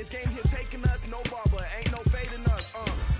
this game here taking us, no barber, ain't no fading us.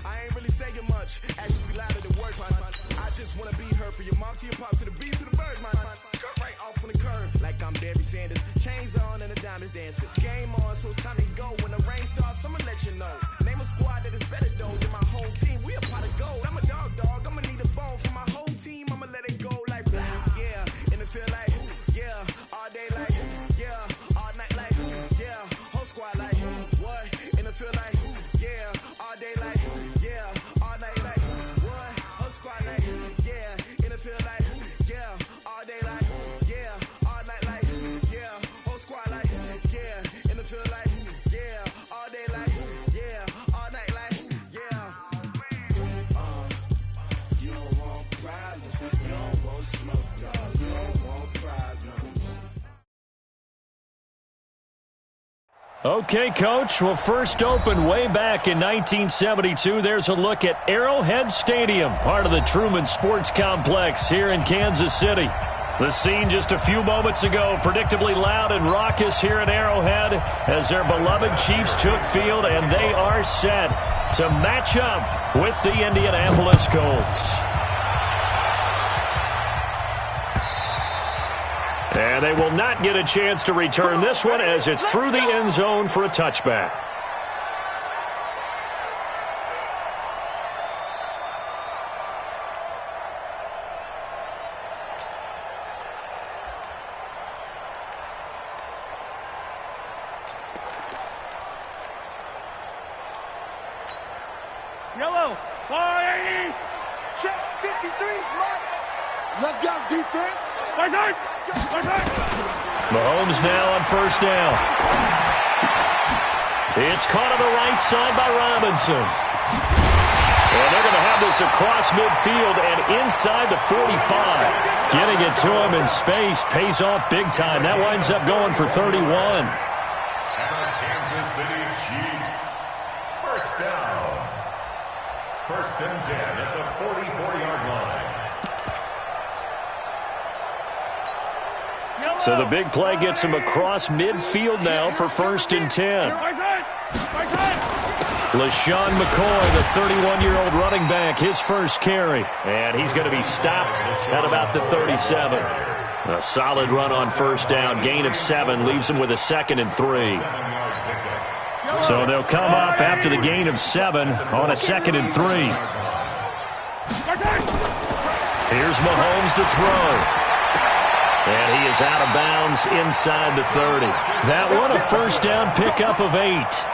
I ain't really saying much, actions be louder than words, man. I just wanna be heard from your mom to your pop to the beat to the birds, man. Cut right off on the curve, like I'm Barry Sanders. Chains on and the diamonds dancing. Game on, so it's time to go. When the rain starts, I'ma let you know. Name a squad that is better though than my whole team. We a pot of gold. I'm a dog, I'ma need a bone for my whole team. I'ma let it go like blah, yeah. And it feel like yeah, all day like yeah, all night like yeah, whole squad like what? And it feel like yeah, all day like yeah, all night like what? Whole squad like yeah, and it feel like yeah, all day like yeah, all night like yeah, whole squad like yeah, and it feel like yeah, all day like yeah, all night like yeah. You don't want problems, you don't want smoke, dog. You don't want problems. Okay, Coach. Well, first opened way back in 1972. There's a look at Arrowhead Stadium, part of the Truman Sports Complex here in Kansas City. The scene just a few moments ago, predictably loud and raucous here at Arrowhead as their beloved Chiefs took field, and they are set to match up with the Indianapolis Colts. And they will not get a chance to return this one as it's through the end zone for a touchback. Yellow, 480. Check 53, Mike. Let's go, defense. Right side. Mahomes now on first down. It's caught on the right side by Robinson. And they're going to have this across midfield and inside the 45. Getting it to him in space pays off big time. That winds up going for 31. Kansas City Chiefs. First down. First and 10 at the 44-yard line. So the big play gets him across midfield now for first and 10. LaShawn McCoy, the 31-year-old running back, his first carry. And he's going to be stopped at about the 37. A solid run on first down. Gain of 7 leaves him with a 2nd and 3. So they'll come up after the gain of 7 on a 2nd and 3. Here's Mahomes to throw. And he is out of bounds inside the 30. That one, a first down pickup of 8.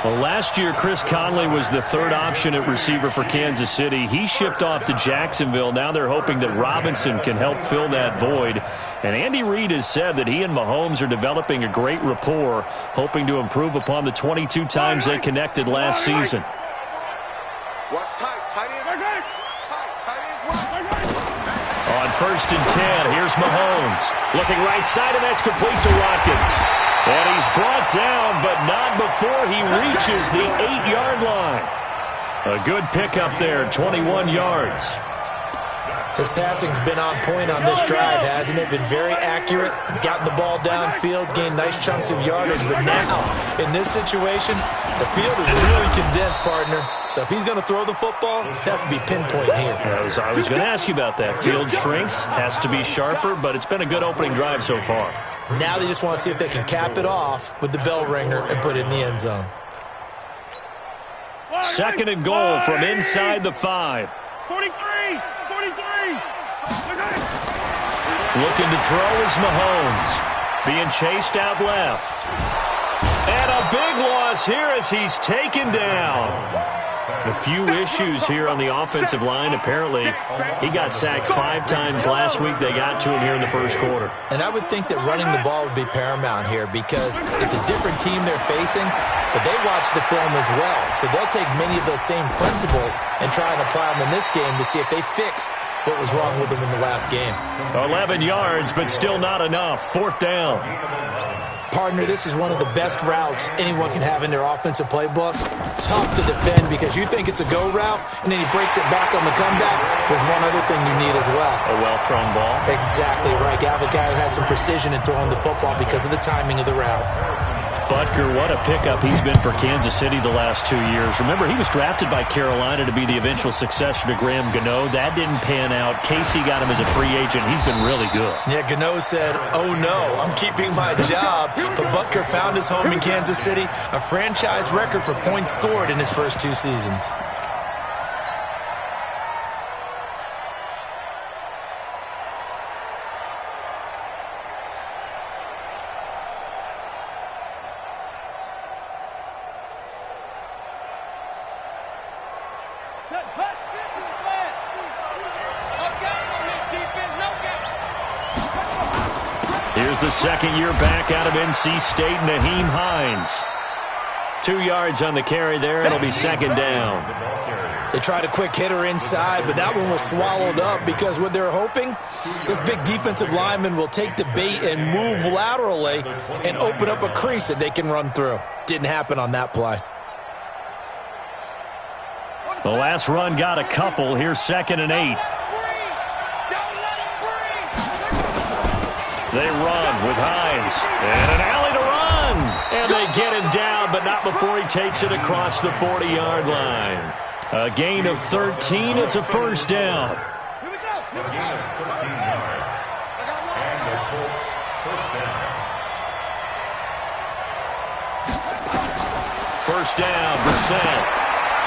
Well, last year, Chris Conley was the third option at receiver for Kansas City. He shipped off to Jacksonville. Now they're hoping that Robinson can help fill that void. And Andy Reid has said that he and Mahomes are developing a great rapport, hoping to improve upon the 22 times they connected last season. Watch tight, tight end. On first and 10, here's Mahomes. Looking right side, and that's complete to Watkins. And he's brought down, but not before he reaches the 8-yard line. A good pickup there, 21 yards. His passing's been on point on this drive, hasn't it? Been very accurate, gotten the ball downfield, gained nice chunks of yardage. But now, in this situation, the field is really condensed, partner. So if he's going to throw the football, he'll have to be pinpoint here. I was going to ask you about that. Field shrinks, has to be sharper, but it's been a good opening drive so far. Now they just want to see if they can cap it off with the bell ringer and put it in the end zone. 2nd and goal from inside the 5. 43. Looking to throw is Mahomes. Being chased out left. And a big loss here as he's taken down. A few issues here on the offensive line. Apparently, he got sacked 5 times last week. They got to him here in the first quarter. And I would think that running the ball would be paramount here because it's a different team they're facing, but they watch the film as well. So they'll take many of those same principles and try and apply them in this game to see if they fixed what was wrong with them in the last game. 11 yards, but still not enough. 4th down. Partner, this is one of the best routes anyone can have in their offensive playbook. Tough to defend because you think it's a go route, and then he breaks it back on the comeback. There's one other thing you need as well. A well-thrown ball. Exactly right. You have a guy who has some precision in throwing the football because of the timing of the route. Butker, what a pickup he's been for Kansas City the last 2 years. Remember, he was drafted by Carolina to be the eventual successor to Graham Gano. That didn't pan out. Casey got him as a free agent. He's been really good. Yeah, Gano said, oh no, I'm keeping my job. But Butker found his home in Kansas City, a franchise record for points scored in his first 2 seasons. Here's the second year back out of NC State, Naheem Hines. 2 yards on the carry there. It'll be second down. They tried a quick hitter inside, but that one was swallowed up because what they're hoping, this big defensive lineman will take the bait and move laterally and open up a crease that they can run through. Didn't happen on that play. The last run got a couple. Here's 2nd and 8. They run with Hines. And an alley to run. And they get him down, but not before he takes it across the 40-yard line. A gain of 13. It's a first down. A gain of 13 yards. And the Colts first down. First down, Brissett.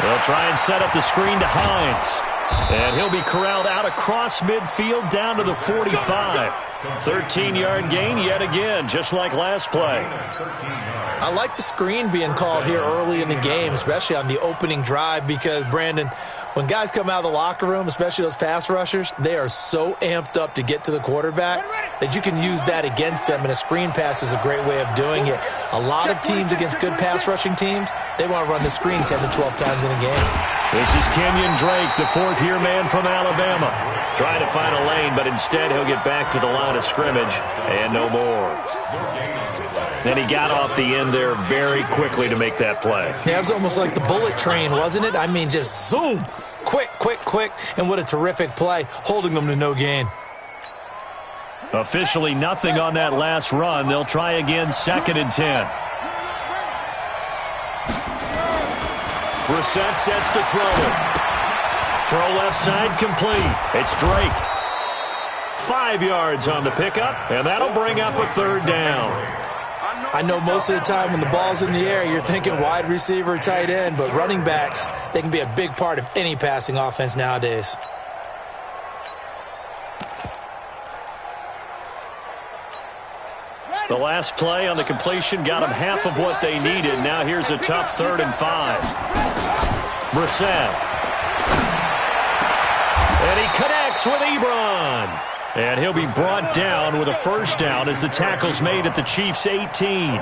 They'll try and set up the screen to Hines. And he'll be corralled out across midfield down to the 45. 13-yard gain yet again, just like last play. I like the screen being called here early in the game, especially on the opening drive, because, Brandon, when guys come out of the locker room, especially those pass rushers, they are so amped up to get to the quarterback that you can use that against them, and a screen pass is a great way of doing it. A lot of teams against good pass rushing teams, they want to run the screen 10 to 12 times in a game. This is Kenyon Drake, the 4th-year man from Alabama. Trying to find a lane, but instead he'll get back to the line of scrimmage and no more. Then he got off the end there very quickly to make that play. Yeah, it was almost like the bullet train, wasn't it? I mean, just zoom, quick, and what a terrific play, holding them to no gain. Officially nothing on that last run. They'll try again, 2nd and 10. Brissett sets to throw it. Throw left side complete. It's Drake. 5 yards on the pickup, and that'll bring up a 3rd down. I know most of the time when the ball's in the air, you're thinking wide receiver, tight end, but running backs, they can be a big part of any passing offense nowadays. The last play on the completion got them half of what they needed. Now here's a tough 3rd and 5. Brissett. And he connects with Ebron. And he'll be brought down with a first down as the tackle's made at the Chiefs' 18.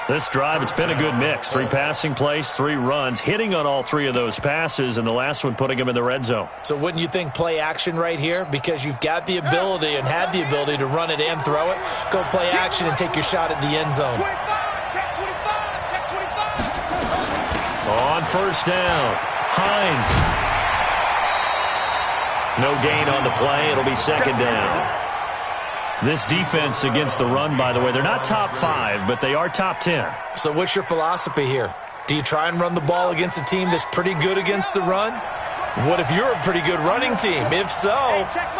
This drive, it's been a good mix. 3 passing plays, 3 runs, hitting on all 3 of those passes, and the last one putting him in the red zone. So wouldn't you think play action right here? Because you've got the ability and had the ability to run it and throw it. Go play action and take your shot at the end zone. On first down, Hines. No gain on the play. It'll be 2nd down. This defense against the run, by the way, they're not top 5, but they are top 10. So what's your philosophy here? Do you try and run the ball against a team that's pretty good against the run? What if you're a pretty good running team? If so,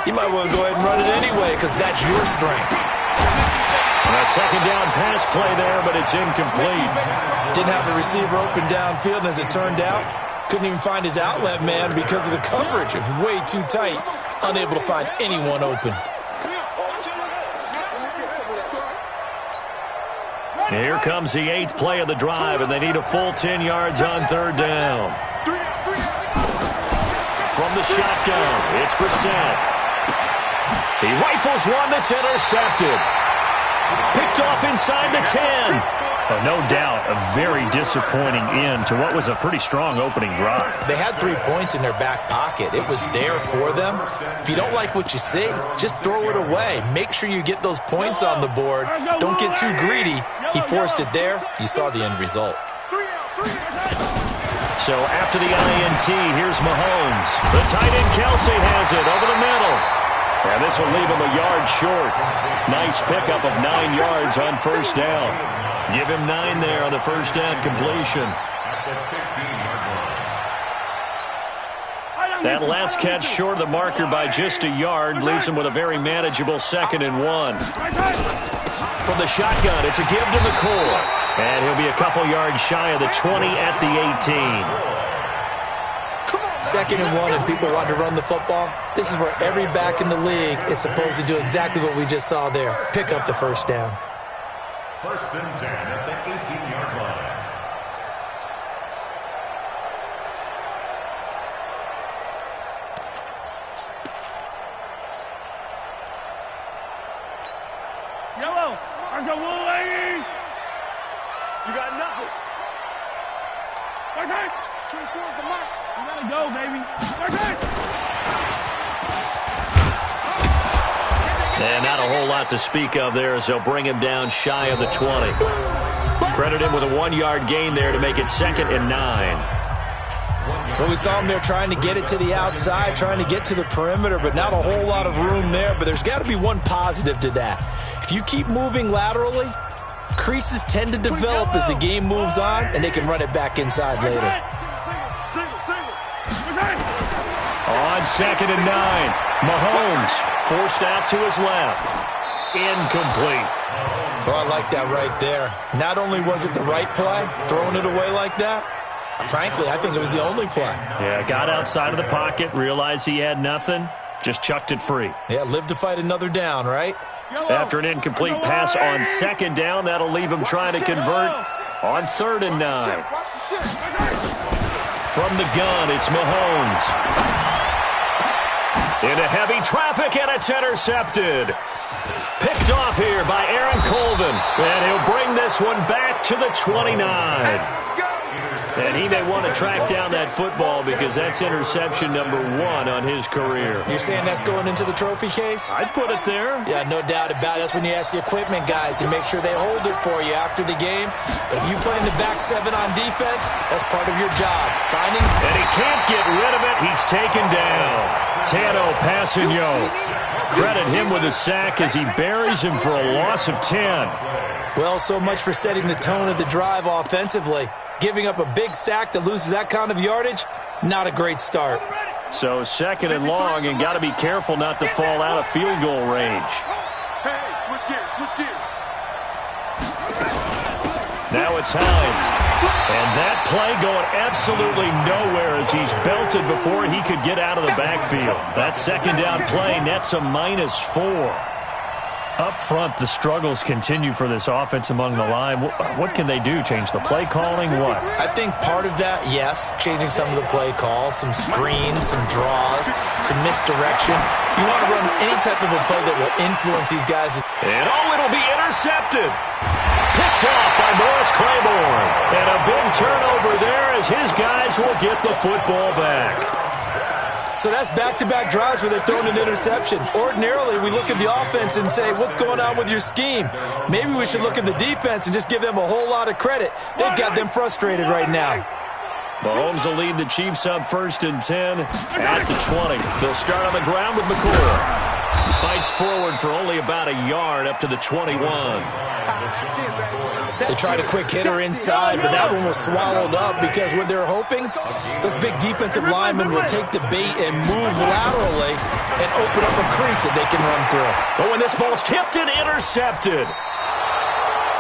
you might want to go ahead and run it anyway because that's your strength. And a 2nd down pass play there, but it's incomplete. Didn't have a receiver open downfield, and as it turned out, couldn't even find his outlet man because of the coverage. It was way too tight, unable to find anyone open. Here comes the 8th play of the drive, and they need a full 10 yards on 3rd down. From the shotgun, it's Brissett. He rifles one that's intercepted. Picked off inside the 10. No doubt a very disappointing end to what was a pretty strong opening drive. They had 3 points in their back pocket. It was there for them. If you don't like what you see, just throw it away. Make sure you get those points on the board. Don't get too greedy. He forced it there. You saw the end result. So after the INT, here's Mahomes. The tight end Kelsey has it over the middle. And this will leave him a yard short. Nice pickup of 9 yards on first down. Give him 9 there on the first down completion. That last catch short of the marker by just a yard leaves him with a very manageable 2nd and 1. From the shotgun, it's a give to McCoy. And he'll be a couple yards shy of the 20 at the 18. 2nd and 1 and people want to run the football. This is where every back in the league is supposed to do exactly what we just saw there. Pick up the first down. 1st and 10 at the 18-yard line. Yellow. You got nothing. Turn towards the mic. You gotta go, baby. And not a whole lot to speak of there as they'll bring him down shy of the 20. Credit him with a 1-yard gain there to make it 2nd and 9. Well, we saw him there trying to get it to the outside, trying to get to the perimeter, but not a whole lot of room there. But there's got to be one positive to that. If you keep moving laterally, creases tend to develop as the game moves on, and they can run it back inside later. On 2nd and 9, Mahomes forced out to his left. Incomplete. Well, I like that right there. Not only was it the right play, throwing it away like that, frankly, I think it was the only play. Yeah, got outside of the pocket, realized he had nothing, just chucked it free. Yeah, live to fight another down, right? After an incomplete pass on 2nd down, that'll leave him trying to convert on 3rd and 9. From the gun, it's Mahomes. Into heavy traffic, and it's intercepted. Picked off here by Aaron Colvin. And he'll bring this one back to the 29. And he may want to track down that football because that's interception number 1 on his career. You're saying that's going into the trophy case? I'd put it there. Yeah, no doubt about it. That's when you ask the equipment guys to make sure they hold it for you after the game. But if you play in the back 7 on defense, that's part of your job. Finding. And he can't get rid of it. He's taken down. Tano Passigno. Credit him with a sack as he buries him for a loss of 10. Well, so much for setting the tone of the drive offensively. Giving up a big sack that loses that kind of yardage, not a great start. So 2nd and long, and got to be careful not to fall out of field goal range. Hey, switch gears. Now it's Hines. And that play going absolutely nowhere as he's belted before he could get out of the backfield. That 2nd down play nets a -4. Up front, the struggles continue for this offense among the line. What can they do? Change the play calling? What? I think part of that, yes, changing some of the play calls, some screens, some draws, some misdirection. You want to run any type of a play that will influence these guys. And it'll be intercepted. Picked off by Morris Claiborne. And a big turnover there as his guys will get the football back. So that's back-to-back drives where they've thrown an interception. Ordinarily, we look at the offense and say, what's going on with your scheme? Maybe we should look at the defense and just give them a whole lot of credit. They've got them frustrated right now. Mahomes will lead the Chiefs up 1st and 10 at the 20. They'll start on the ground with McCoy. He fights forward for only about a yard up to the 21. They tried a quick hitter inside, but that one was swallowed up because what they're hoping, those big defensive linemen will take the bait and move laterally and open up a crease that they can run through. But when this ball's tipped and intercepted.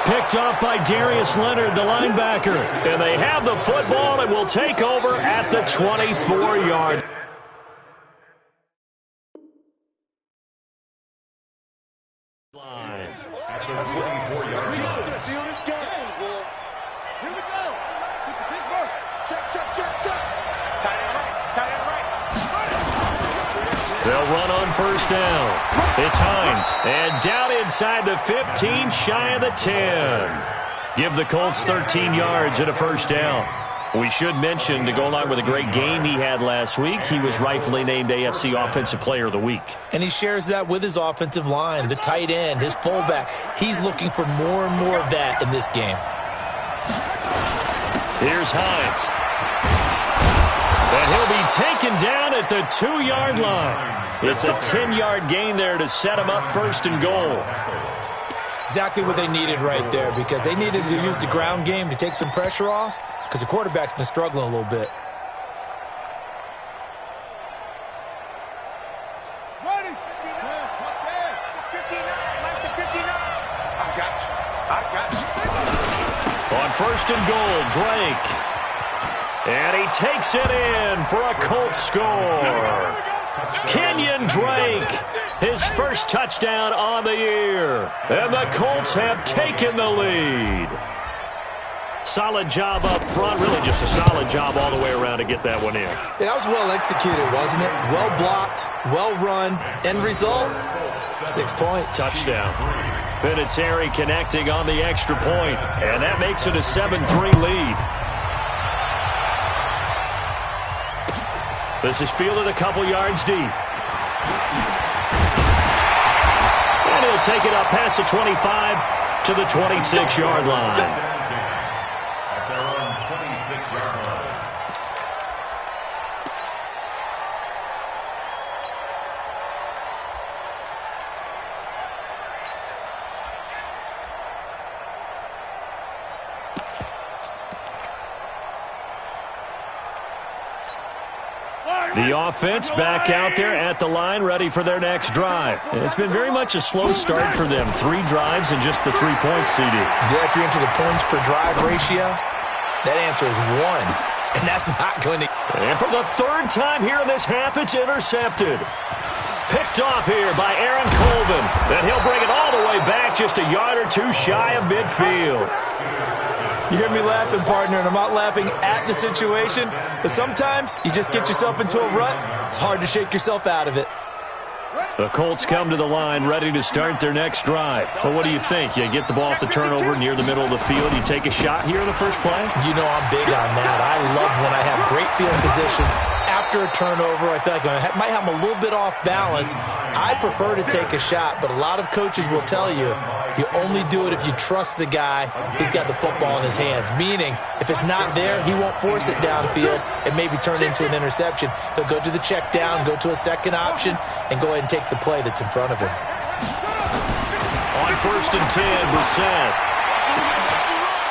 Picked off by Darius Leonard, the linebacker. And they have the football and will take over at the 24-yard line. They'll run on 1st down. It's Hines. And down inside the 15, shy of the 10. Give the Colts 13 yards and a 1st down. We should mention, to go along with a great game he had last week, he was rightfully named AFC Offensive Player of the Week. And he shares that with his offensive line, the tight end, his fullback. He's looking for more and more of that in this game. Here's Hines. And he'll be taken down at the 2-yard line. It's a 10-yard gain there to set him up first and goal. Exactly what they needed right there, because they needed to use the ground game to take some pressure off, because the quarterback's been struggling a little bit. Ready. Touchdown. 59. I got you. On first and goal, Drake. And he takes it in for a Colts score. Kenyon Drake, his first touchdown on the year. And the Colts have taken the lead. Solid job up front, really just a solid job all the way around to get that one in. Yeah, that was well executed, wasn't it? Well blocked, well run. End result, 6 points. Touchdown. Vinatieri connecting on the extra point, and that makes it a 7-3 lead. This is fielded a couple yards deep. And he'll take it up past the 25 to the 26-yard line. At their own 26-yard line. The offense back out there at the line, ready for their next drive. It's been very much a slow start for them. 3 drives and just the 3 points, CD. Yeah, if you're into the points per drive ratio, that answer is 1. And that's not going to... And for the 3rd time here in this half, it's intercepted. Picked off here by Aaron Colvin. Then he'll bring it all the way back just a yard or 2 shy of midfield. You hear me laughing, partner, and I'm not laughing at the situation, but sometimes you just get yourself into a rut. It's hard to shake yourself out of it. The Colts come to the line ready to start their next drive. Well, what do you think? You get the ball off the turnover near the middle of the field. You take a shot here in the first play? You know I'm big on that. I love when I have great field position. After a turnover, I feel like I might have them a little bit off balance. I prefer to take a shot, but a lot of coaches will tell you, you only do it if you trust the guy who's got the football in his hands. Meaning, if it's not there, he won't force it downfield and maybe turn it into an interception. He'll go to the check down, go to a second option, and go ahead and take the play that's in front of him. On first and 10, Brissett.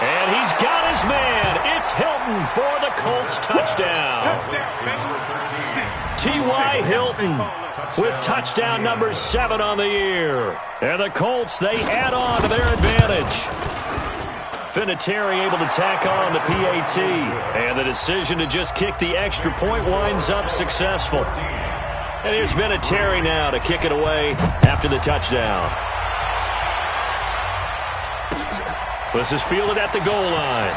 And he's got his man. It's Hilton for the Colts touchdown. T.Y. Hilton with touchdown number 7 on the year. And the Colts, they add on to their advantage. Vinatieri able to tack on the PAT. And the decision to just kick the extra point winds up successful. And here's Vinatieri now to kick it away after the touchdown. This is fielded at the goal line.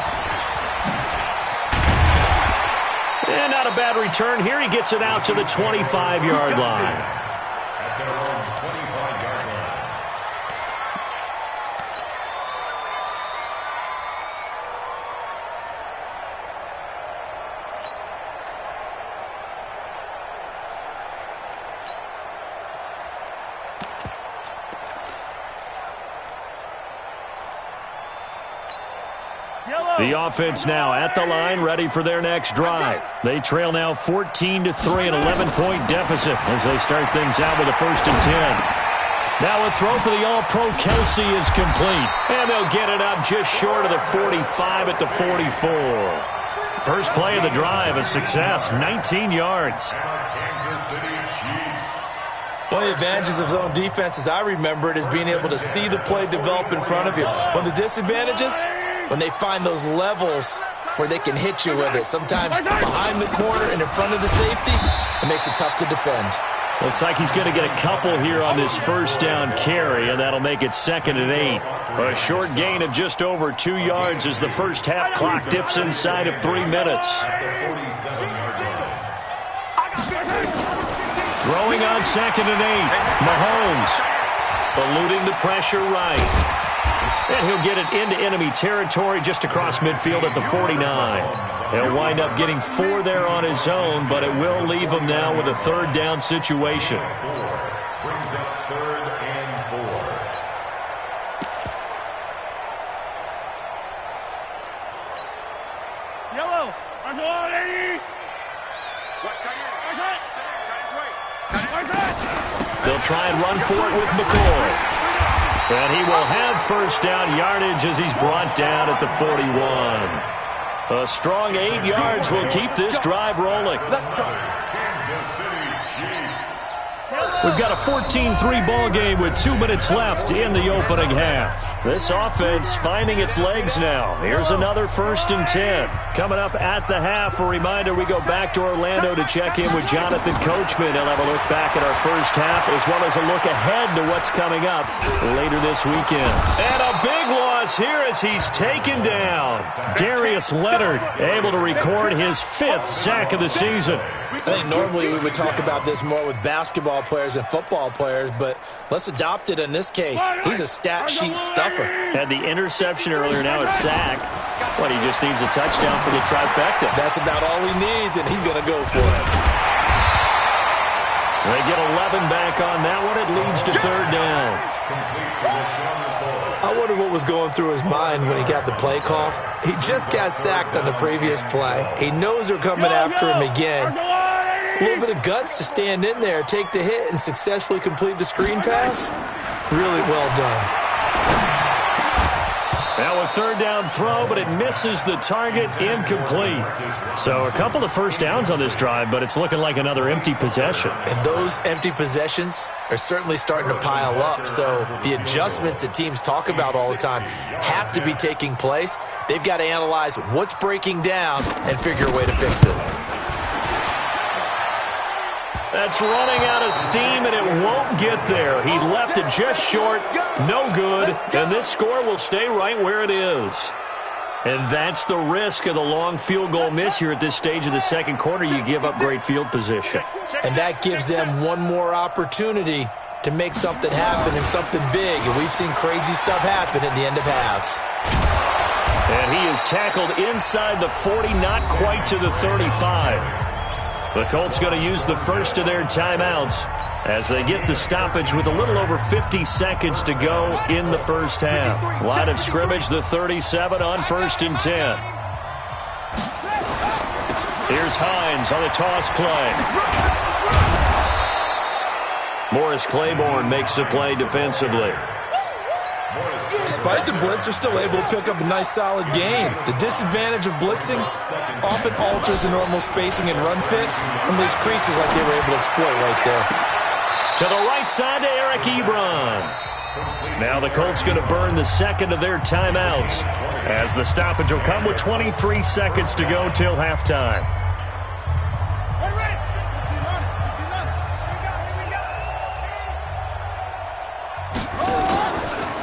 And not a bad return here. He gets it out to the 25-yard line. At their own 25-yard line. The offense now at the line, ready for their next drive. They trail now 14-3, an 11-point deficit as they start things out with a first and 10. Now a throw for the All-Pro Kelsey is complete, and they'll get it up just short of the 45 at the 44. First play of the drive, a success, 19 yards. Kansas City Chiefs. One of the advantages of zone defense, as I remember it, is being able to see the play develop in front of you. One of the disadvantages, when they find those levels where they can hit you with it. Sometimes behind the corner and in front of the safety, it makes it tough to defend. Looks like he's going to get a couple here on this first down carry, and that'll make it 2nd and 8. A short gain of just over 2 yards as the first half clock dips inside of 3 minutes. Throwing on 2nd and 8. Mahomes eluding the pressure right. And he'll get it into enemy territory just across midfield at the 49. He'll wind up getting 4 there on his own, but it will leave him now with a 3rd down situation. Brings up 3rd and 4. Yellow. That's all, lady. They'll try and run for it with McCoy. And he will have first down yardage as he's brought down at the 41. A strong 8 yards will keep this drive rolling. Kansas City Chiefs. We've got a 14-3 ball game with 2 minutes left in the opening half. This offense finding its legs now. Here's another 1st and 10. Coming up at the half, a reminder, we go back to Orlando to check in with Jonathan Coachman. He'll have a look back at our first half as well as a look ahead to what's coming up later this weekend. And a big loss here as he's taken down. Darius Leonard able to record his 5th sack of the season. I think normally we would talk about this more with basketball players and football players, but let's adopt it in this case. He's a stat sheet stuffer. Had the interception earlier, now a sack. But he just needs a touchdown for the trifecta. That's about all he needs, and he's going to go for it. They get 11 back on that one. It leads to 3rd down. I wonder what was going through his mind when he got the play call. He just got sacked on the previous play. He knows they're coming after him again. A little bit of guts to stand in there, take the hit, and successfully complete the screen pass. Really well done. Now a 3rd down throw, but it misses the target, incomplete. So a couple of first downs on this drive, but it's looking like another empty possession. And those empty possessions are certainly starting to pile up. So the adjustments that teams talk about all the time have to be taking place. They've got to analyze what's breaking down and figure a way to fix it. That's running out of steam, and it won't get there. He left it just short, no good, and this score will stay right where it is. And that's the risk of the long field goal miss here at this stage of the second quarter. You give up great field position. And that gives them one more opportunity to make something happen and something big. And we've seen crazy stuff happen at the end of halves. And he is tackled inside the 40, not quite to the 35. The Colts going to use the first of their timeouts as they get the stoppage with a little over 50 seconds to go in the first half. Line of scrimmage, the 37 on 1st and 10. Here's Hines on a toss play. Morris Claiborne makes the play defensively. Despite the blitz, they're still able to pick up a nice, solid gain. The disadvantage of blitzing often alters the normal spacing and run fits and leaves creases like they were able to exploit right there. To the right side to Eric Ebron. Now the Colts going to burn the second of their timeouts as the stoppage will come with 23 seconds to go till halftime.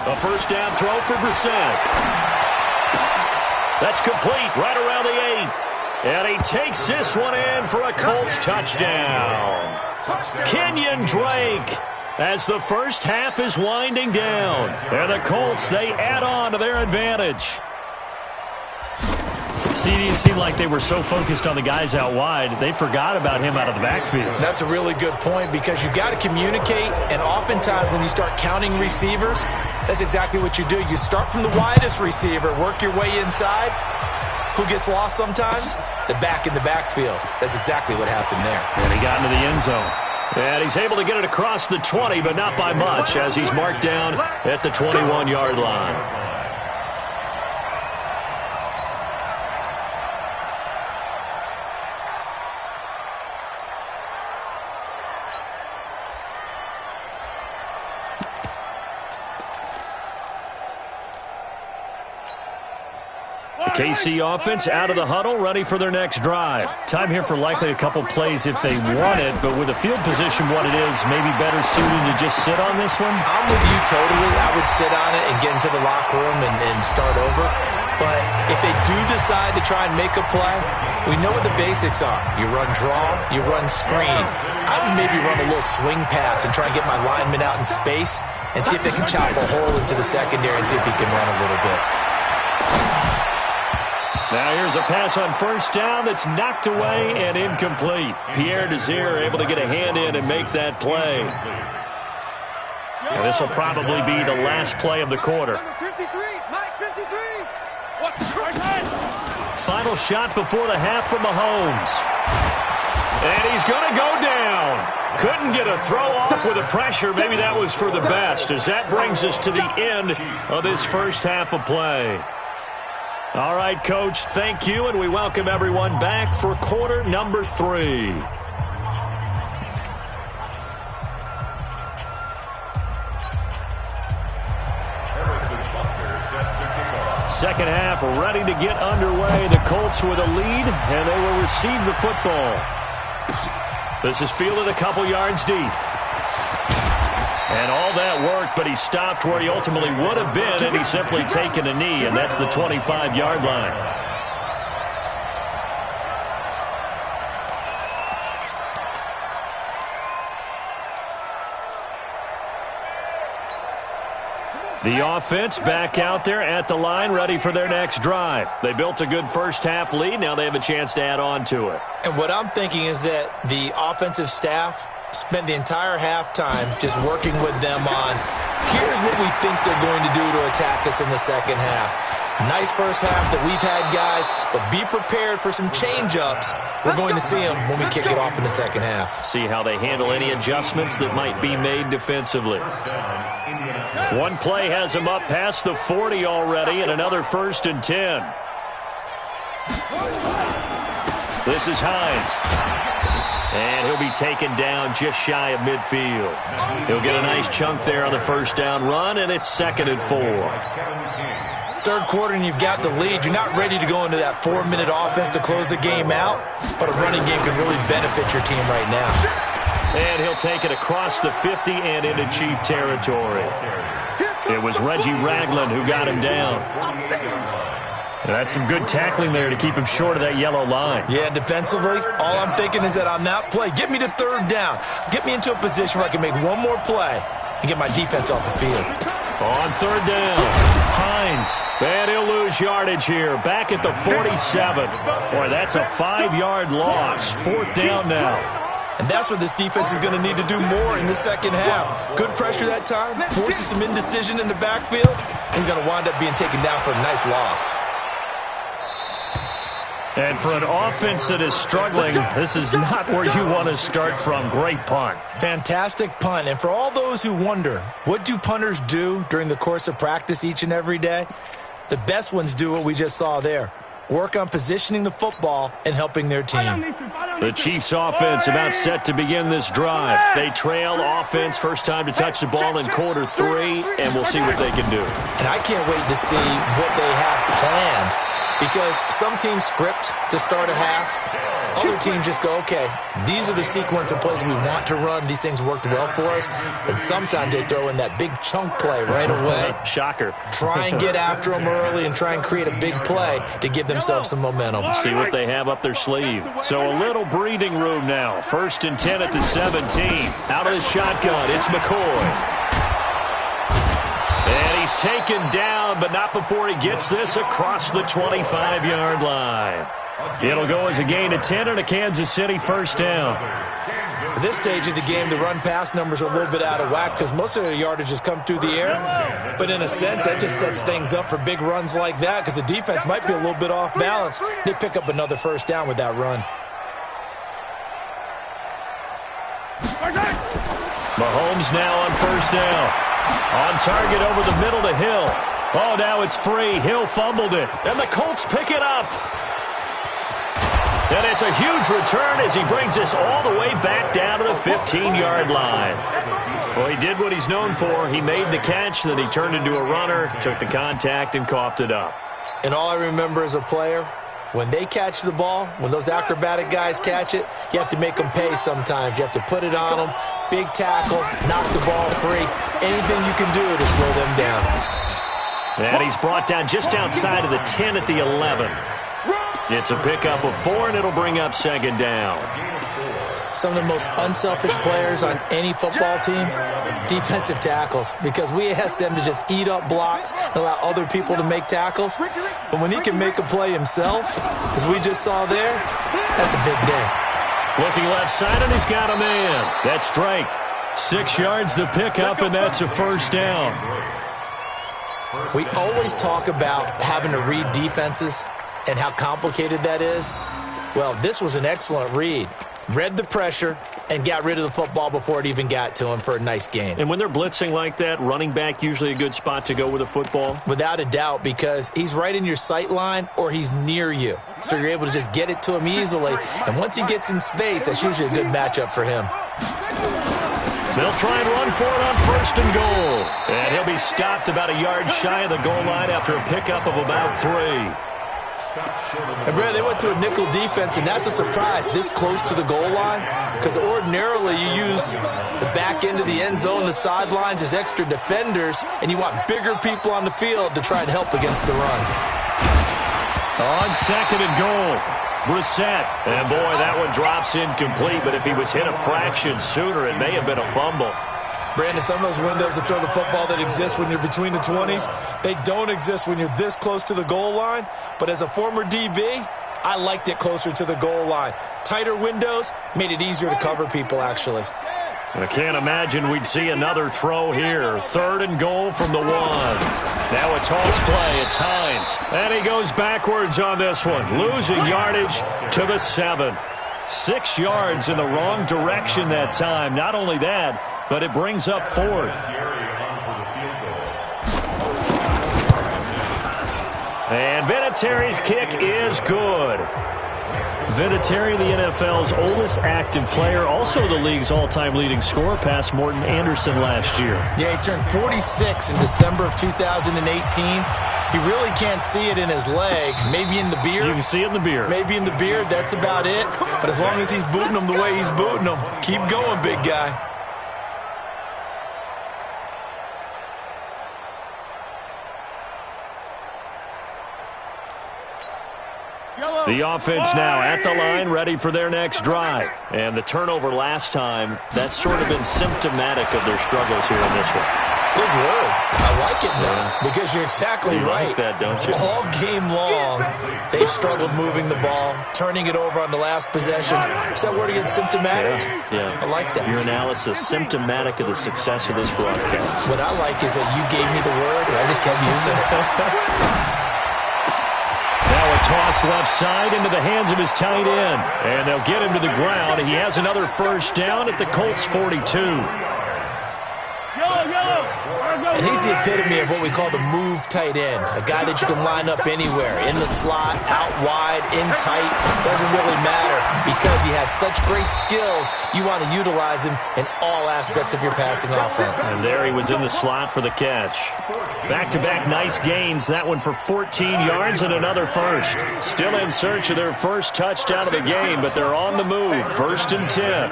A first down throw for Brissett. That's complete right around the 8. And he takes this one in for a Colts touchdown. Kenyon Drake as the first half is winding down. And the Colts, they add on to their advantage. See, it didn't seem like they were so focused on the guys out wide, they forgot about him out of the backfield. That's a really good point because you've got to communicate, and oftentimes when you start counting receivers, that's exactly what you do. You start from the widest receiver, work your way inside. Who gets lost sometimes? The back in the backfield. That's exactly what happened there. And he got into the end zone. And he's able to get it across the 20, but not by much as he's marked down at the 21-yard line. KC offense out of the huddle, ready for their next drive. Time here for likely a couple plays if they want it, but with the field position what it is, maybe better suited to just sit on this one? I'm with you totally. I would sit on it and get into the locker room and start over. But if they do decide to try and make a play, we know what the basics are. You run draw, you run screen. I would maybe run a little swing pass and try and get my lineman out in space and see if they can chop a hole into the secondary and see if he can run a little bit. Now here's a pass on first down that's knocked away and incomplete. Pierre Desir able to get a hand in and make that play. And this will probably be the last play of the quarter. Final shot before the half from Mahomes. And he's going to go down. Couldn't get a throw off with the pressure. Maybe that was for the best, as that brings us to the end of this first half of play. All right, Coach, thank you, and we welcome everyone back for quarter number 3. Second half ready to get underway. The Colts with a lead, and they will receive the football. This is fielded a couple yards deep. And all that work, but he stopped where he ultimately would have been, and he's simply taken a knee, and that's the 25-yard line. The offense back out there at the line, ready for their next drive. They built a good first-half lead. Now they have a chance to add on to it. And what I'm thinking is that the offensive staff spent the entire halftime just working with them on, here's what we think they're going to do to attack us in the second half. Nice first half that we've had, guys, but be prepared for some change-ups. We're going to see them when we kick it off in the second half. See how they handle any adjustments that might be made defensively. One play has him up past the 40 already, and another 1st and 10. This is Hines. And he'll be taken down just shy of midfield. He'll get a nice chunk there on the first down run, and it's 2nd and 4. Third quarter and you've got the lead. You're not ready to go into that 4-minute offense to close the game out, but a running game can really benefit your team right now. And he'll take it across the 50 and into Chief territory. It was Reggie Ragland who got him down. And that's some good tackling there to keep him short of that yellow line. Yeah, defensively, all I'm thinking is that on that play, get me to 3rd down. Get me into a position where I can make one more play and get my defense off the field. On 3rd down, Hines. And he'll lose yardage here. Back at the 47. Boy, that's a 5-yard loss. 4th down now. And that's what this defense is going to need to do more in the second half. Good pressure that time, forces some indecision in the backfield. He's going to wind up being taken down for a nice loss. And for an offense that is struggling, this is not where you want to start from. Great punt. Fantastic punt. And for all those who wonder, what do punters do during the course of practice each and every day? The best ones do what we just saw there. Work on positioning the football and helping their team. The Chiefs offense about set to begin this drive. They trail offense, first time to touch the ball in quarter 3, and we'll see what they can do. And I can't wait to see what they have planned, because some teams script to start a half. Other teams just go, okay, these are the sequence of plays we want to run. These things worked well for us. And sometimes they throw in that big chunk play right away. Shocker. Try and get after them early and try and create a big play to give themselves some momentum. See what they have up their sleeve. So a little breathing room now. 1st and 10 at the 17. Out of the shotgun, it's McCoy. And he's taken down, but not before he gets this across the 25-yard line. It'll go as a gain of 10 and a Kansas City 1st down. At this stage of the game, the run-pass numbers are a little bit out of whack because most of their yardage has come through the air. But in a sense, that just sets things up for big runs like that because the defense might be a little bit off balance. They pick up another 1st down with that run. Mahomes now on 1st down. On target over the middle to Hill. Oh, now it's free. Hill fumbled it. And the Colts pick it up. And it's a huge return as he brings us all the way back down to the 15-yard line. Well, he did what he's known for. He made the catch, then he turned into a runner, took the contact, and coughed it up. And all I remember as a player, when they catch the ball, when those acrobatic guys catch it, you have to make them pay sometimes. You have to put it on them, big tackle, knock the ball free, anything you can do to slow them down. And he's brought down just outside of the 10 at the 11. It's a pickup of 4, and it'll bring up 2nd down. Some of the most unselfish players on any football team, defensive tackles, because we ask them to just eat up blocks and allow other people to make tackles. But when he can make a play himself, as we just saw there, that's a big day. Looking left side, and he's got a man. That's Drake. 6 yards the pickup, and that's a 1st down. We always talk about having to read defenses and how complicated that is. Well, this was an excellent read. read the pressure, and got rid of the football before it even got to him for a nice gain. And when they're blitzing like that, running back usually a good spot to go with the football? Without a doubt, because he's right in your sight line or he's near you. So you're able to just get it to him easily. And once he gets in space, that's usually a good matchup for him. They'll try and run for it on 1st and goal. And he'll be stopped about a yard shy of the goal line after a pickup of about 3. And Brad, they went to a nickel defense, and that's a surprise this close to the goal line, because ordinarily you use the back end of the end zone, the sidelines as extra defenders, and you want bigger people on the field to try and help against the run. On 2nd and goal, Brissett. And boy, that one drops incomplete, but if he was hit a fraction sooner, it may have been a fumble. Brandon, some of those windows to throw the football that exist when you're between the 20s, they don't exist when you're this close to the goal line. But as a former DB, I liked it closer to the goal line. Tighter windows made it easier to cover people, actually. I can't imagine we'd see another throw here. 3rd and goal from the 1. Now a toss play. It's Hines. And he goes backwards on this one, losing yardage to the 7. 6 yards in the wrong direction that time. Not only that, but it brings up 4th. And Vinatieri's kick is good. Vinatieri, the NFL's oldest active player, also the league's all-time leading scorer, past Morton Anderson last year. Yeah, he turned 46 in December of 2018. He really can't see it in his leg. Maybe in the beard. You can see it in the beard. Maybe in the beard, that's about it. But as long as he's booting them the way he's booting them, keep going, big guy. The offense now at the line, ready for their next drive. And the turnover last time, that's sort of been symptomatic of their struggles here in this one. Good word. I like it, though, because you're exactly right. Like that, don't you? All game long, they've struggled moving the ball, turning it over on the last possession. Is that word again, symptomatic? Yeah. I like that. Your analysis, symptomatic of the success of this broadcast. What I like is that you gave me the word, and I just kept using it. Now a toss left side into the hands of his tight end. And they'll get him to the ground. He has another 1st down at the Colts 42. And he's the epitome of what we call the move tight end, a guy that you can line up anywhere, in the slot, out wide, in tight, doesn't really matter because he has such great skills. You want to utilize him in all aspects of your passing offense. And there he was in the slot for the catch. Back-to-back nice gains, that one for 14 yards and another 1st. Still in search of their first touchdown of the game, but they're on the move, 1st and 10.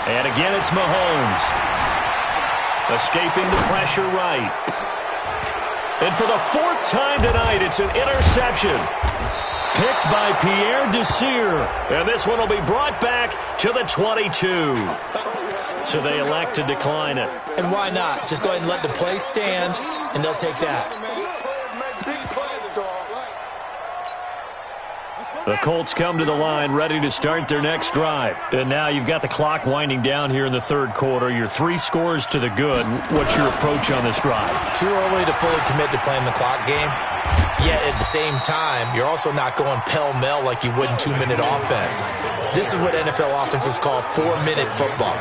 And again, it's Mahomes. Escaping the pressure right. And for the 4th time tonight, it's an interception. Picked by Pierre Desir. And this one will be brought back to the 22. So they elect to decline it. And why not? Just go ahead and let the play stand, and they'll take that. The Colts come to the line ready to start their next drive. And now you've got the clock winding down here in the 3rd quarter. You're 3 scores to the good. What's your approach on this drive? Too early to fully commit to playing the clock game. Yet at the same time, you're also not going pell-mell like you would in 2-minute offense. This is what NFL offenses call 4-minute football.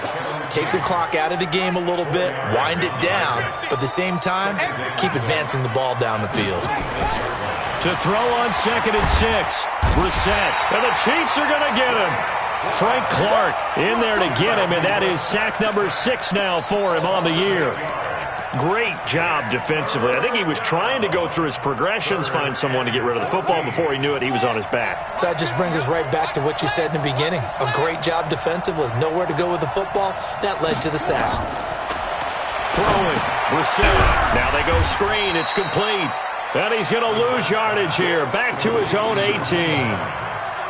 Take the clock out of the game a little bit, wind it down, but at the same time, keep advancing the ball down the field. To throw on 2nd and 6. Brissett. And the Chiefs are going to get him. Frank Clark in there to get him, and that is sack number 6 now for him on the year. Great job defensively. I think he was trying to go through his progressions, find someone to get rid of the football. Before he knew it, he was on his back. So that just brings us right back to what you said in the beginning. A great job defensively. Nowhere to go with the football. That led to the sack. Throwing. Brissett. Now they go screen. It's complete. And he's going to lose yardage here. Back to his own 18.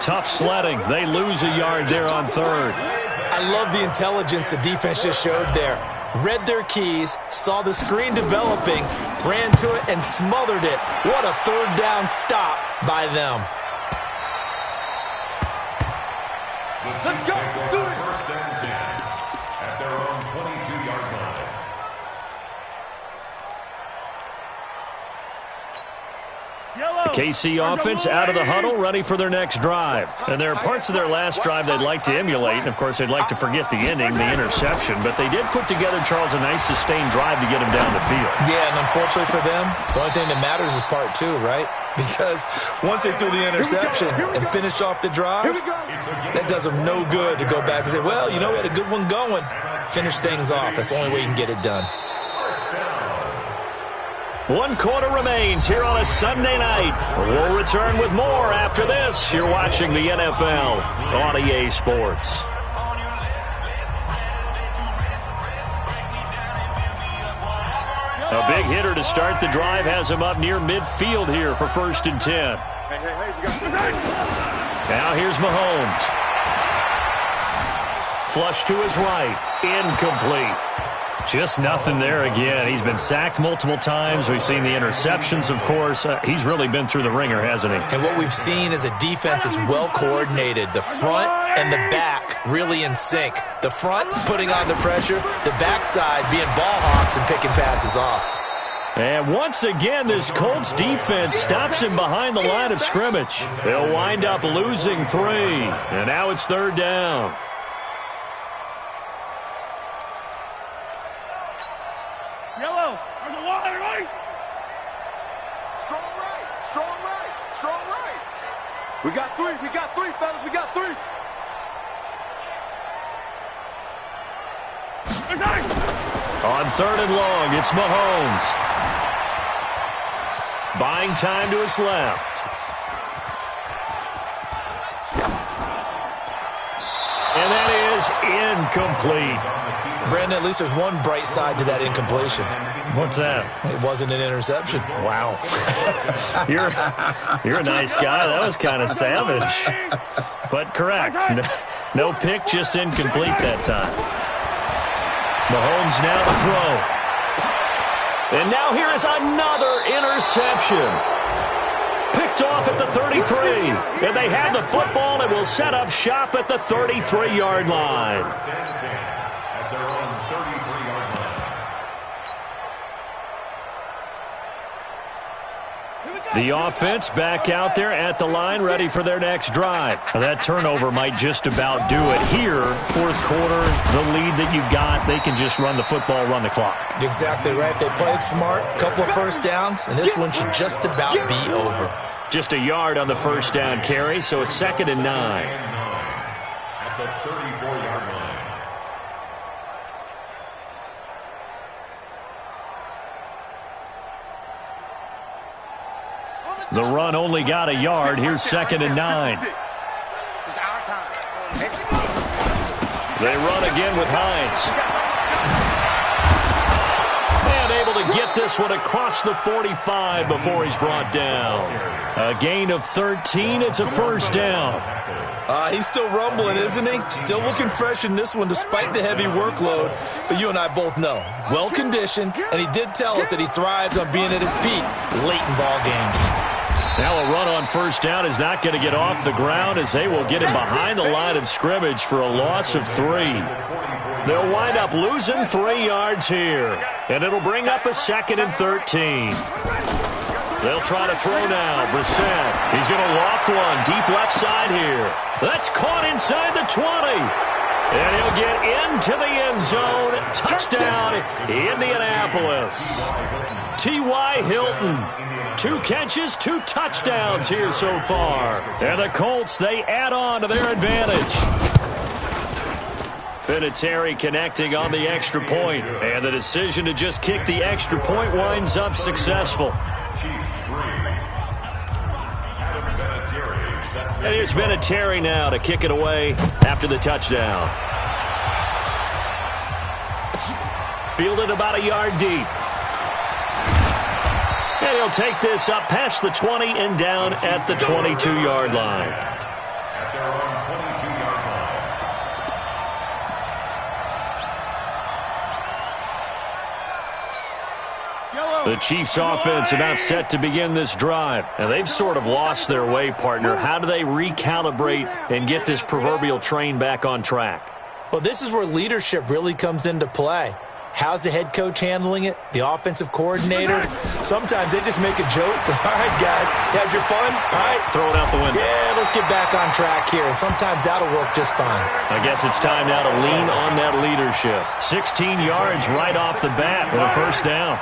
Tough sledding. They lose a yard there on 3rd. I love the intelligence the defense just showed there. Read their keys, saw the screen developing, ran to it, and smothered it. What a 3rd down stop by them. Let's go. Do it. 1st and 10 at their own 22-yard line. Yellow. KC offense out of the huddle, ready for their next drive. And there are parts of their last drive they'd like to emulate. And, of course, they'd like to forget the ending, the interception. But they did put together, Charles, a nice sustained drive to get them down the field. Yeah, and unfortunately for them, the only thing that matters is part 2, right? Because once they threw the interception and finished off the drive, that does them no good to go back and say, well, you know, we had a good one going. Finish things off. That's the only way you can get it done. 1 quarter remains here on a Sunday night. We'll return with more after this. You're watching the NFL on EA Sports. A big hitter to start the drive has him up near midfield here for 1st and 10. Now here's Mahomes. Flush to his right. Incomplete. Just nothing there again. He's been sacked multiple times. We've seen the interceptions, of course. He's really been through the ringer, hasn't he? And what we've seen is a defense that's well coordinated. The front and the back really in sync. The front putting on the pressure, the backside being ball hawks and picking passes off. And once again, this Colts defense stops him behind the line of scrimmage. They'll wind up losing 3. And now it's 3rd down. Yellow, there's a wide right. Strong right, strong right, strong right. We got 3, fellas, we got 3. On 3rd and long, it's Mahomes. Buying time to his left. And that is incomplete. Brandon, at least there's one bright side to that incompletion. What's that? It wasn't an interception. Wow. You're a nice guy. That was kind of savage. But correct. No pick, just incomplete that time. Mahomes now to throw. And now here is another interception. Picked off at the 33. And they have the football and will set up shop at the 33-yard line. At their own 33-yard line. The offense back out there at the line, ready for their next drive. Now, that turnover might just about do it here. 4th quarter, the lead that you've got, they can just run the football, run the clock. Exactly right. They played smart, couple of first downs, and this one should just about be over. Just a yard on the first down carry, so it's 2nd and 9. At the 34-yard line. The run only got a yard. Here's 2nd and 9. It's our time. They run again with Hines. And able to get this one across the 45 before he's brought down. A gain of 13. It's a 1st down. He's still rumbling, isn't he? Still looking fresh in this one despite the heavy workload. But you and I both know, well-conditioned, and he did tell us that he thrives on being at his peak late in ball games. Now a run on 1st down is not going to get off the ground as they will get him behind the line of scrimmage for a loss of 3. They'll wind up losing 3 yards here, and it'll bring up a 2nd and 13. They'll try to throw now. Brissett, he's going to loft one deep left side here. That's caught inside the 20. And he'll get into the end zone. Touchdown, Indianapolis. T.Y. Hilton. 2 catches, 2 touchdowns here so far. And the Colts, they add on to their advantage. Vinatieri connecting on the extra point. And the decision to just kick the extra point winds up successful. And here's Vinatieri now to kick it away after the touchdown. Fielded about a yard deep. And he'll take this up past the 20 and down at the 22-yard line. At their own 22-yard line. The Chiefs' offense about set to begin this drive. And they've sort of lost their way, partner. How do they recalibrate and get this proverbial train back on track? Well, this is where leadership really comes into play. How's the head coach handling it? The offensive coordinator? Sometimes they just make a joke. All right, guys, you had your fun? All right. Throw it out the window. Yeah, let's get back on track here, and sometimes that'll work just fine. I guess it's time now to lean on that leadership. 16 yards right off the bat with a first down.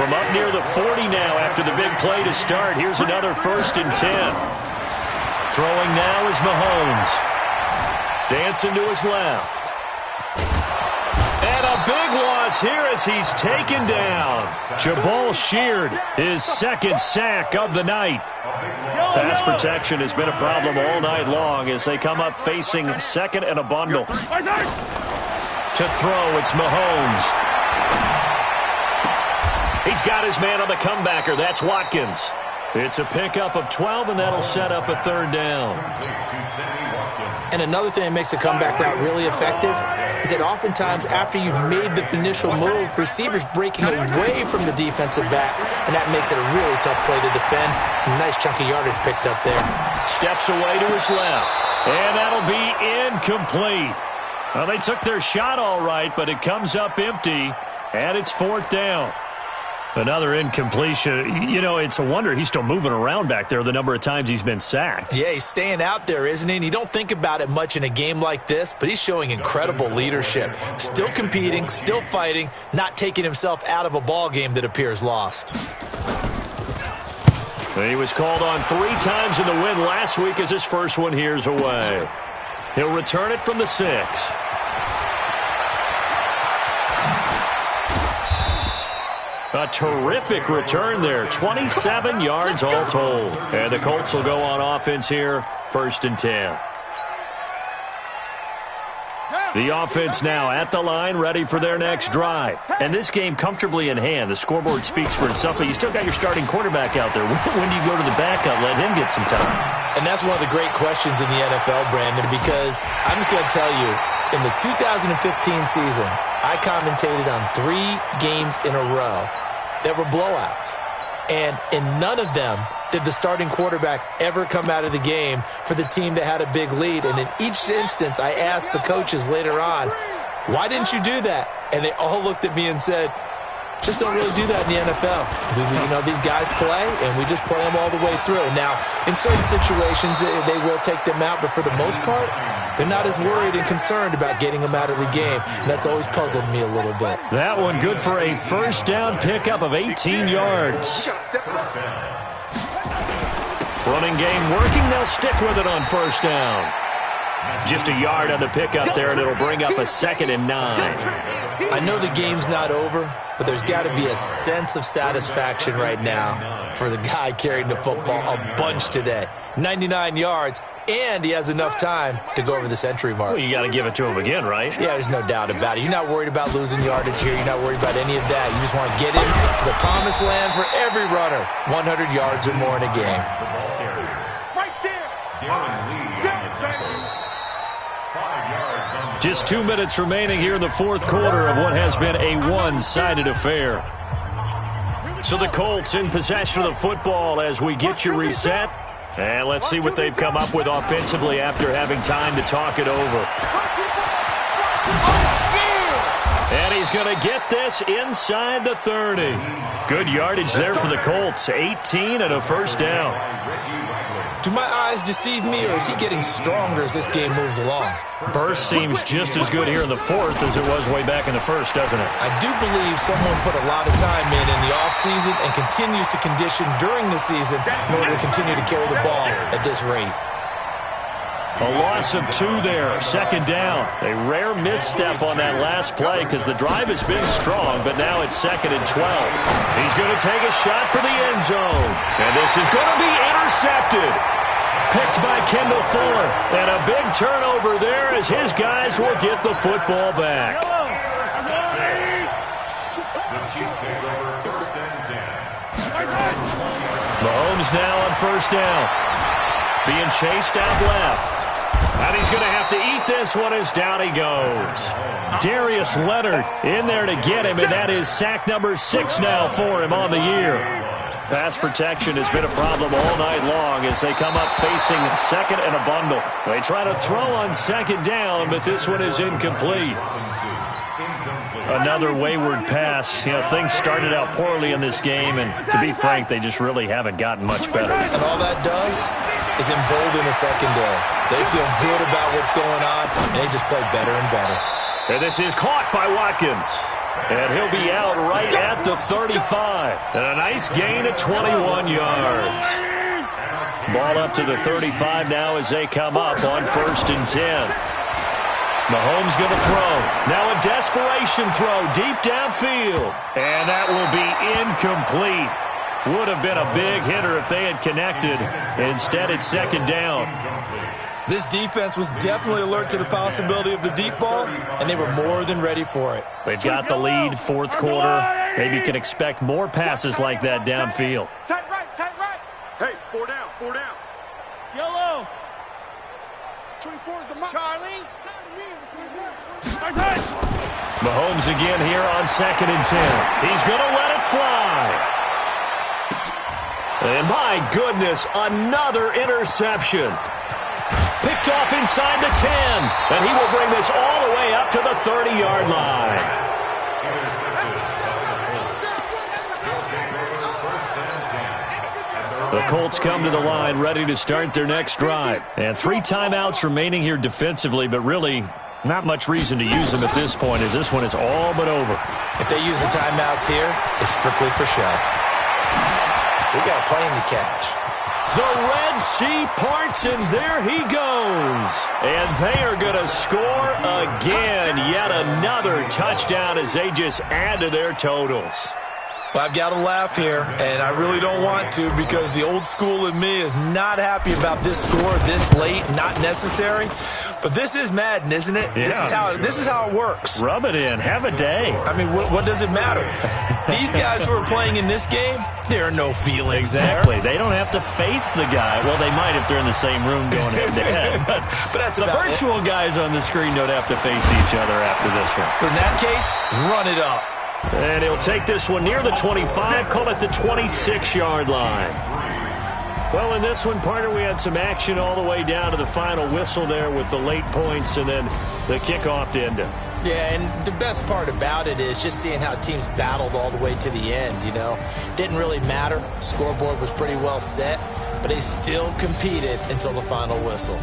From up near the 40 now after the big play to start, here's another 1st and 10. Throwing now is Mahomes. Dancing to his left. And a big loss here as he's taken down. Jabal Sheard, his 2nd sack of the night. Pass protection has been a problem all night long as they come up facing 2nd and a bundle. To throw, it's Mahomes. He's got his man on the comebacker. That's Watkins. It's a pickup of 12, and that'll set up a 3rd down. And another thing that makes the comeback route really effective is that oftentimes after you've made the initial move, receivers breaking away from the defensive back, and that makes it a really tough play to defend. A nice chunk of yardage picked up there. Steps away to his left, and that'll be incomplete. Well, they took their shot all right, but it comes up empty, and it's 4th down. Another incompletion. You know, it's a wonder he's still moving around back there the number of times he's been sacked. Yeah, he's staying out there, isn't he? And you don't think about it much in a game like this, but he's showing incredible leadership. Still competing, still fighting, not taking himself out of a ball game that appears lost. He was called on 3 times in the win last week as his first one here's away. He'll return it from the 6. A terrific return there. 27 yards all told. And the Colts will go on offense here, 1st and 10. The offense now at the line, ready for their next drive. And this game comfortably in hand. The scoreboard speaks for itself, but you still got your starting quarterback out there. When do you go to the backup, let him get some time? And that's one of the great questions in the NFL, Brandon, because I'm just going to tell you, in the 2015 season, I commentated on 3 games in a row that were blowouts. And in none of them did the starting quarterback ever come out of the game for the team that had a big lead. And in each instance, I asked the coaches later on, why didn't you do that? And they all looked at me and said, just don't really do that in the NFL. These guys play, and we just play them all the way through. Now, in certain situations, they will take them out, but for the most part, they're not as worried and concerned about getting them out of the game, and that's always puzzled me a little bit. That one good for a 1st down pickup of 18 yards. Running game working. They'll stick with it on 1st down. Just a yard on the pickup there, and it'll bring up a 2nd and 9. I know the game's not over, but there's got to be a sense of satisfaction right now for the guy carrying the football a bunch today. 99 yards, and he has enough time to go over the century mark. Well, you got to give it to him again, right? Yeah, there's no doubt about it. You're not worried about losing yardage here. You're not worried about any of that. You just want to get into the promised land for every runner. 100 yards or more in a game. Right there. Just 2 minutes remaining here in the 4th quarter of what has been a one-sided affair. So the Colts in possession of the football as we get you reset. And let's see what they've come up with offensively after having time to talk it over. And he's going to get this inside the 30. Good yardage there for the Colts. 18 and a 1st down. Do my eyes deceive me, or is he getting stronger as this game moves along? Burst seems just as good here in the 4th as it was way back in the 1st, doesn't it? I do believe someone put a lot of time in the offseason and continues to condition during the season in order to continue to carry the ball at this rate. A loss of 2 there, 2nd down. A rare misstep on that last play because the drive has been strong, but now it's 2nd and 12. He's going to take a shot for the end zone. And this is going to be intercepted. Picked by Kendall Fuller. And a big turnover there as his guys will get the football back. Mahomes now on 1st down. Being chased out left. And he's going to have to eat this one as down he goes. Darius Leonard in there to get him, and that is sack number 6 now for him on the year. Pass protection has been a problem all night long as they come up facing 2nd and a bundle. They try to throw on 2nd down, but this one is incomplete. Another wayward pass. You know, things started out poorly in this game, and to be frank, they just really haven't gotten much better. And all that does is embolden the secondary. They feel good about what's going on, and they just play better and better. And this is caught by Watkins. And he'll be out right at the 35. And a nice gain of 21 yards. Ball up to the 35 now as they come up on 1st and 10. Mahomes going to throw. Now a desperation throw deep downfield. And that will be incomplete. Would have been a big hitter if they had connected. Instead, it's 2nd down. This defense was definitely alert to the possibility of the deep ball, and they were more than ready for it. They've got the lead, 4th quarter. Maybe can expect more passes like that downfield. Tight right, tight right. Hey, 4 down, 4 down. Yellow. 24 is the mark. Charlie. Mahomes again here on 2nd and 10. He's going to let it fly. And my goodness, another interception. Picked off inside the 10. And he will bring this all the way up to the 30-yard line. The Colts come to the line ready to start their next drive. And 3 timeouts remaining here defensively, but really not much reason to use them at this point as this one is all but over. If they use the timeouts here, it's strictly for show. We got a plane to catch. The Red Sea parts, and there he goes. And they are going to score again. Yet another touchdown as they just add to their totals. Well, I've got to laugh here, and I really don't want to because the old school in me is not happy about this score this late, not necessary. But this is Madden, isn't it? Yeah. This is how it works. Rub it in. Have a day. I mean, what does it matter? These guys who are playing in this game, there are no feelings Exactly. there. They don't have to face the guy. Well, they might if they're in the same room going head-to-head. But that's the about virtual guys on the screen don't have to face each other after this one. In that case, run it up. And he'll take this one near the 25, call it the 26-yard line. Well, in this one, partner, we had some action all the way down to the final whistle there with the late points and then the kickoff to end it. Yeah, and the best part about it is just seeing how teams battled all the way to the end, you know. Didn't really matter. Scoreboard was pretty well set, but they still competed until the final whistle.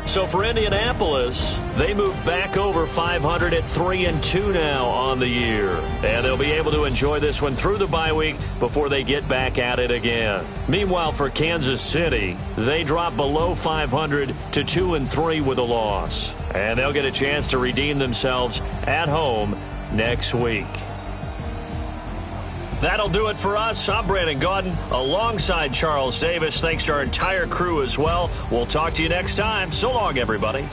So for Indianapolis, they moved back over 500 at 3-2 now on the year. And they'll be able to enjoy this one through the bye week before they get back at it again. Meanwhile, for Kansas City, they drop below 500 to 2-3 with a loss. And they'll get a chance to redeem themselves at home next week. That'll do it for us. I'm Brandon Gaudin alongside Charles Davis. Thanks to our entire crew as well. We'll talk to you next time. So long, everybody.